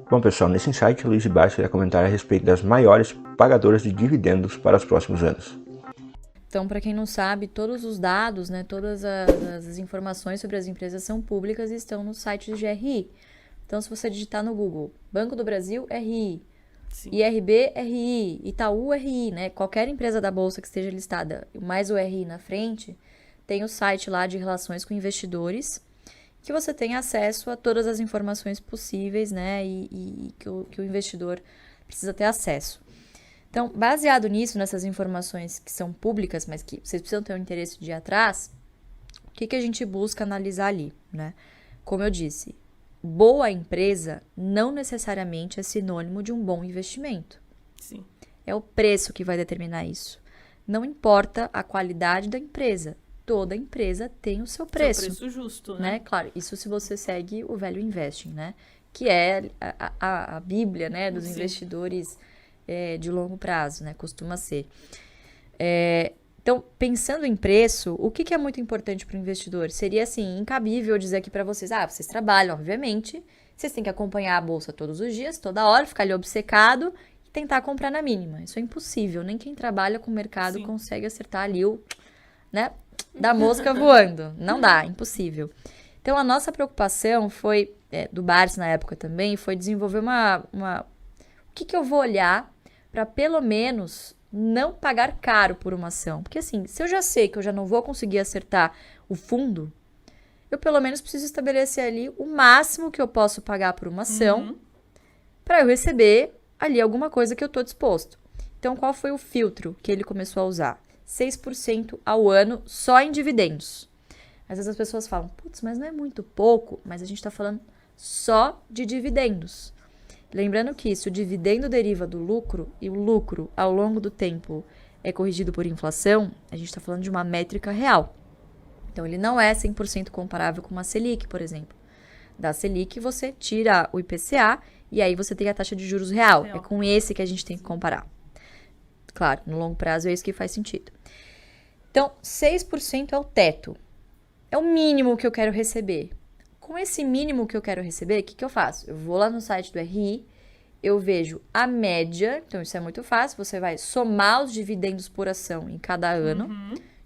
Bom, pessoal, nesse insight, Luiz de Barros irá comentar a respeito das maiores pagadoras de dividendos para os próximos anos. Então, para quem não sabe, todos os dados, né, todas as informações sobre as empresas são públicas e estão no site do GRI. Então, se você digitar no Google, Banco do Brasil, RI, Sim. IRB, RI, Itaú, RI, né, qualquer empresa da Bolsa que esteja listada, mais o RI na frente, tem o site lá de relações com investidores, que você tem acesso a todas as informações possíveis, né, e que o investidor precisa ter acesso. Então, baseado nisso, nessas informações que são públicas, mas que vocês precisam ter um interesse de ir atrás, o que a gente busca analisar ali, né? Como eu disse, boa empresa não necessariamente é sinônimo de um bom investimento. Sim. É o preço que vai determinar isso. Não importa a qualidade da empresa. Toda empresa tem o seu preço. Seu preço justo, né? Claro, isso se você segue o Value Investing, né? Que é a bíblia, né, dos investidores de longo prazo, né? Costuma ser. Então, pensando em preço, o que é muito importante para o investidor? Seria, assim, incabível dizer aqui para vocês, vocês trabalham, obviamente, vocês têm que acompanhar a bolsa todos os dias, toda hora, ficar ali obcecado e tentar comprar na mínima. Isso é impossível, nem quem trabalha com o mercado consegue acertar ali né, da mosca voando. Não dá, impossível. Então, a nossa preocupação foi, do Barsi na época também, foi desenvolver o que eu vou olhar para pelo menos não pagar caro por uma ação. Porque assim, se eu já sei que eu já não vou conseguir acertar o fundo, eu pelo menos preciso estabelecer ali o máximo que eu posso pagar por uma ação para eu receber ali alguma coisa que eu estou disposto. Então, qual foi o filtro que ele começou a usar? 6% ao ano só em dividendos. Às vezes as pessoas falam, putz, mas não é muito pouco, mas a gente está falando só de dividendos. Lembrando que se o dividendo deriva do lucro e o lucro ao longo do tempo é corrigido por inflação, a gente está falando de uma métrica real. Então, ele não é 100% comparável com uma Selic, por exemplo. Da Selic, você tira o IPCA e aí você tem a taxa de juros real. É com esse que a gente tem que comparar. Claro, no longo prazo é isso que faz sentido. Então, 6% é o teto. É o mínimo que eu quero receber. Com esse mínimo que eu quero receber, o que eu faço? Eu vou lá no site do RI, eu vejo a média, então isso é muito fácil, você vai somar os dividendos por ação em cada ano,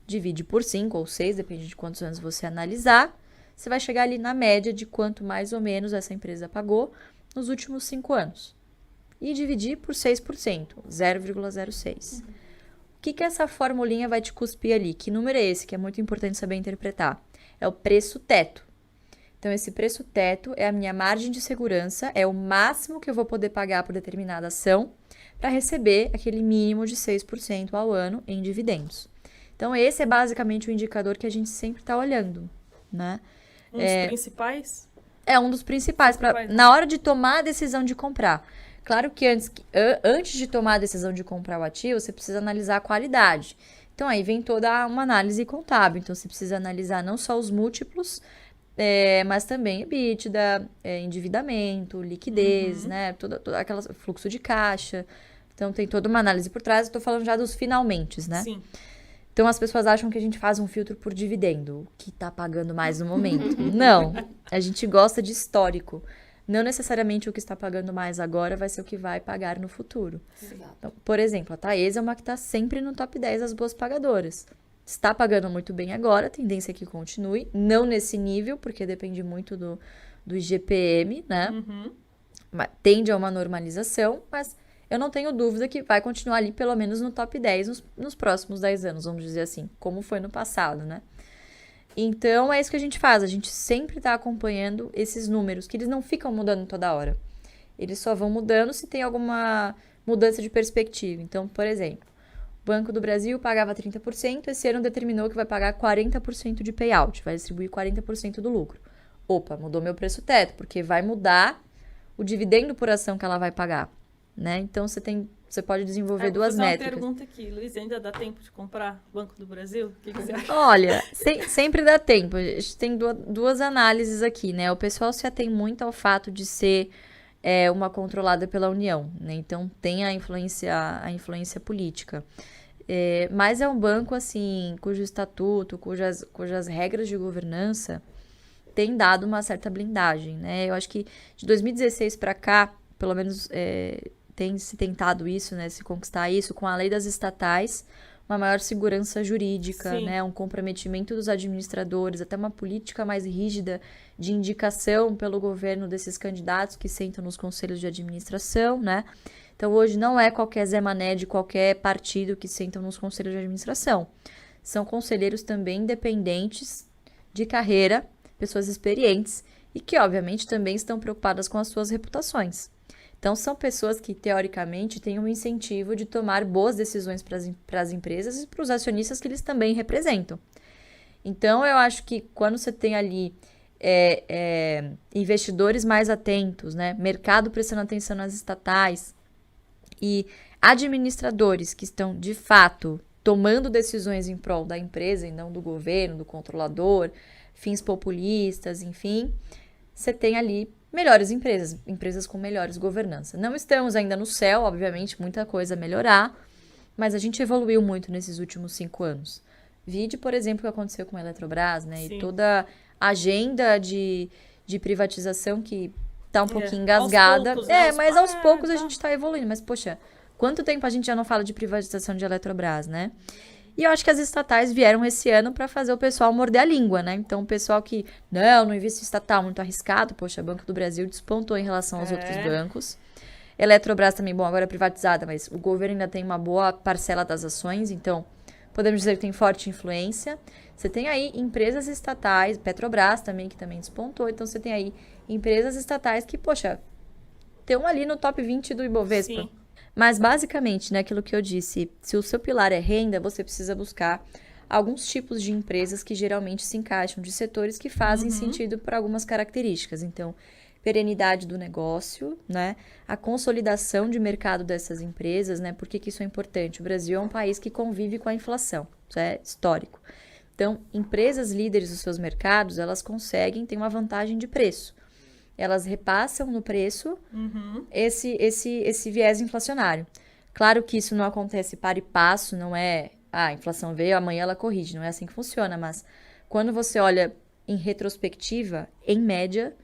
divide por 5 ou 6, depende de quantos anos você analisar, você vai chegar ali na média de quanto mais ou menos essa empresa pagou nos últimos 5 anos. E dividir por 6%, 0,06. O que essa formulinha vai te cuspir ali? Que número é esse? Que é muito importante saber interpretar. É o preço teto. Então, esse preço teto é a minha margem de segurança, é o máximo que eu vou poder pagar por determinada ação para receber aquele mínimo de 6% ao ano em dividendos. Então, esse é basicamente o indicador que a gente sempre está olhando, né? Um dos principais? É um dos principais, na hora de tomar a decisão de comprar. Claro que antes de tomar a decisão de comprar o ativo, você precisa analisar a qualidade. Então, aí vem toda uma análise contábil. Então, você precisa analisar não só os múltiplos, mas também EBITDA, endividamento, liquidez, né? Todo aquele fluxo de caixa. Então, tem toda uma análise por trás. Estou falando já dos finalmentes, né? Sim. Então, as pessoas acham que a gente faz um filtro por dividendo, que está pagando mais no momento. Não, a gente gosta de histórico. Não necessariamente o que está pagando mais agora vai ser o que vai pagar no futuro. Então, por exemplo, a Taesa é uma que está sempre no top 10 das boas pagadoras. Está pagando muito bem agora, a tendência é que continue. Não nesse nível, porque depende muito do IGPM, né? Tende a uma normalização, mas eu não tenho dúvida que vai continuar ali pelo menos no top 10 nos próximos 10 anos, vamos dizer assim, como foi no passado, né? Então, é isso que a gente faz. A gente sempre está acompanhando esses números, que eles não ficam mudando toda hora. Eles só vão mudando se tem alguma mudança de perspectiva. Então, por exemplo, o Banco do Brasil pagava 30%, esse ano determinou que vai pagar 40% de payout, vai distribuir 40% do lucro. Opa, mudou meu preço teto, porque vai mudar o dividendo por ação que ela vai pagar, né? Então, você pode desenvolver duas métricas. Vou fazer uma pergunta aqui, Luiz, ainda dá tempo de comprar Banco do Brasil? O que você acha? Olha, sempre dá tempo. A gente tem duas análises aqui, né? O pessoal se atém muito ao fato de ser uma controlada pela União, né? Então, tem a influência política. Mas é um banco, assim, cujo estatuto, cujas regras de governança têm dado uma certa blindagem, né? Eu acho que de 2016 para cá, pelo menos tem se tentado isso, né, se conquistar isso, com a lei das estatais, uma maior segurança jurídica, Sim. né, um comprometimento dos administradores, até uma política mais rígida de indicação pelo governo desses candidatos que sentam nos conselhos de administração, né? Então, hoje não é qualquer Zé Mané de qualquer partido que sentam nos conselhos de administração. São conselheiros também independentes, de carreira, pessoas experientes e que, obviamente, também estão preocupadas com as suas reputações. Então, são pessoas que, teoricamente, têm um incentivo de tomar boas decisões para as empresas e para os acionistas que eles também representam. Então, eu acho que quando você tem ali investidores mais atentos, né, mercado prestando atenção nas estatais e administradores que estão, de fato, tomando decisões em prol da empresa e não do governo, do controlador, fins populistas, enfim, você tem ali melhores empresas, empresas com melhores governança. Não estamos ainda no céu, obviamente, muita coisa a melhorar, mas a gente evoluiu muito nesses últimos 5 anos. Vide, por exemplo, o que aconteceu com a Eletrobras, né? Sim. E toda a agenda de privatização que tá um pouquinho engasgada. Aos poucos, né? Mas aos poucos a gente tá evoluindo. Mas, poxa, quanto tempo a gente já não fala de privatização de Eletrobras, né? E eu acho que as estatais vieram esse ano para fazer o pessoal morder a língua, né? Então, o pessoal que, não investe em estatal, muito arriscado. Poxa, Banco do Brasil despontou em relação aos outros bancos. Eletrobras também, bom, agora é privatizada, mas o governo ainda tem uma boa parcela das ações, então podemos dizer que tem forte influência. Você tem aí empresas estatais, Petrobras também, que também despontou. Então, você tem aí empresas estatais que, poxa, estão ali no top 20 do Ibovespa. Sim. Mas, basicamente, né, aquilo que eu disse, se o seu pilar é renda, você precisa buscar alguns tipos de empresas que geralmente se encaixam de setores que fazem sentido por algumas características. Então, perenidade do negócio, né? A consolidação de mercado dessas empresas, né? Por que isso é importante? O Brasil é um país que convive com a inflação, isso é histórico. Então, empresas líderes dos seus mercados, elas conseguem ter uma vantagem de preço. Elas repassam no preço esse viés inflacionário. Claro que isso não acontece para e passo, não é, a inflação veio, amanhã ela corrige, não é assim que funciona, mas quando você olha em retrospectiva, em média,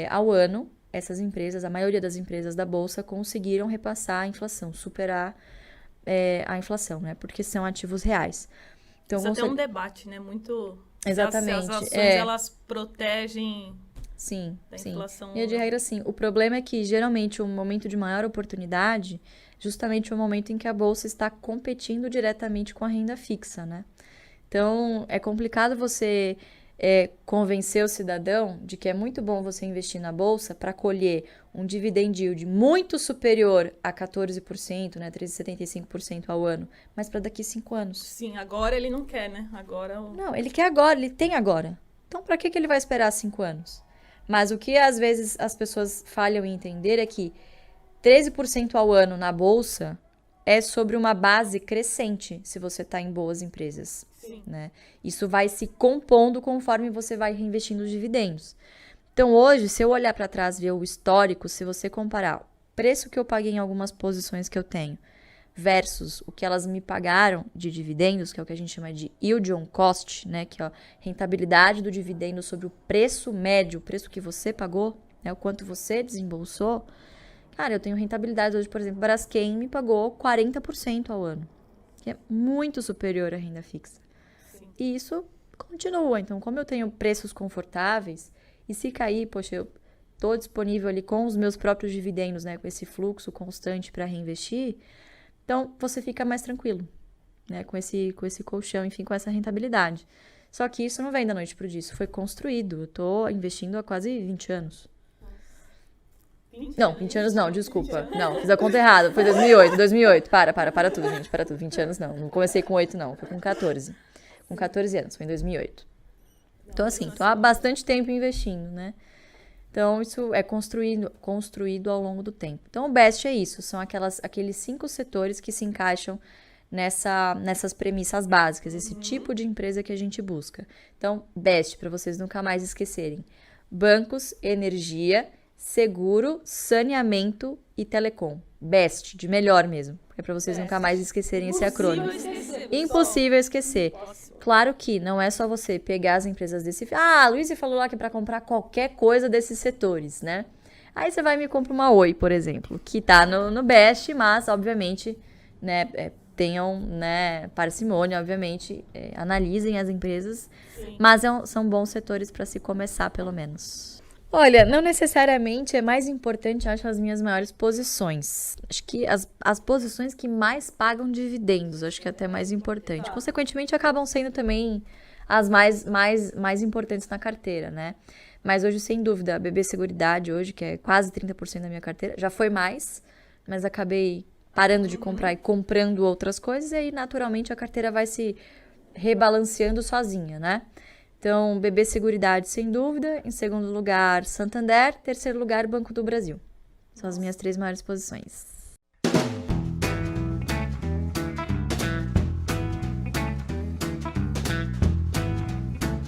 ao ano, essas empresas, a maioria das empresas da Bolsa conseguiram repassar a inflação, superar a inflação, né? Porque são ativos reais. Então, Isso até um debate, né? Muito... Exatamente. As ações, elas protegem... Sim, da sim. inflação. E de regra, sim. O problema é que, geralmente, o momento de maior oportunidade, justamente o momento em que a Bolsa está competindo diretamente com a renda fixa, né? Então, é complicado você convencer o cidadão de que é muito bom você investir na Bolsa para colher um dividend yield muito superior a 14%, né? 13,75% ao ano, mas para daqui 5 anos. Sim, agora ele não quer, né? Agora... Não, ele quer agora, ele tem agora. Então, para que ele vai esperar 5 anos? Mas o que às vezes as pessoas falham em entender é que 13% ao ano na Bolsa é sobre uma base crescente, se você está em boas empresas. Sim. Né? Isso vai se compondo conforme você vai reinvestindo os dividendos. Então, hoje, se eu olhar para trás e ver o histórico, se você comparar o preço que eu paguei em algumas posições que eu tenho versus o que elas me pagaram de dividendos, que é o que a gente chama de yield on cost, né, que é a rentabilidade do dividendo sobre o preço médio, o preço que você pagou, né, o quanto você desembolsou. Cara, eu tenho rentabilidade hoje, por exemplo, Braskem me pagou 40% ao ano, que é muito superior à renda fixa. Sim. E isso continua. Então, como eu tenho preços confortáveis, e se cair, poxa, eu estou disponível ali com os meus próprios dividendos, né, com esse fluxo constante para reinvestir, então você fica mais tranquilo, né, com esse colchão, enfim, com essa rentabilidade. Só que isso não vem da noite pro dia, isso foi construído. Eu tô investindo há quase 20 anos. 20 Não, 20 anos não, desculpa. Não, fiz a conta errada. Foi 2008. Para tudo, gente. Para tudo. 20 anos não. Não comecei com 8, não. Foi com 14. Com 14 anos. Foi em 2008. Então, assim, tô há bastante tempo investindo, né? Então, isso é construído ao longo do tempo. Então, o BEST é isso. São aqueles 5 setores que se encaixam nessas premissas básicas. Esse tipo de empresa que a gente busca. Então, BEST, para vocês nunca mais esquecerem. Bancos, energia, seguro, saneamento e telecom. BEST, de melhor mesmo. É para vocês nunca mais esquecerem esse acrônimo. Impossível esquecer. Claro que não é só você pegar as empresas desse... Ah, a Luísa falou lá que é para comprar qualquer coisa desses setores, né? Aí você vai e me compra uma Oi, por exemplo, que tá no Best, mas, obviamente, né, tenham, né, parcimônia, obviamente, analisem as empresas, mas são bons setores para se começar, pelo menos. Olha, não necessariamente é mais importante, acho, as minhas maiores posições. Acho que as posições que mais pagam dividendos, acho que é até mais importante. Consequentemente, acabam sendo também as mais importantes na carteira, né? Mas hoje, sem dúvida, a BB Seguridade hoje, que é quase 30% da minha carteira, já foi mais, mas acabei parando de comprar e comprando outras coisas, e aí, naturalmente, a carteira vai se rebalanceando sozinha, né? Então, BB Seguridade, sem dúvida. Em segundo lugar, Santander. Terceiro lugar, Banco do Brasil. São as minhas 3 maiores posições.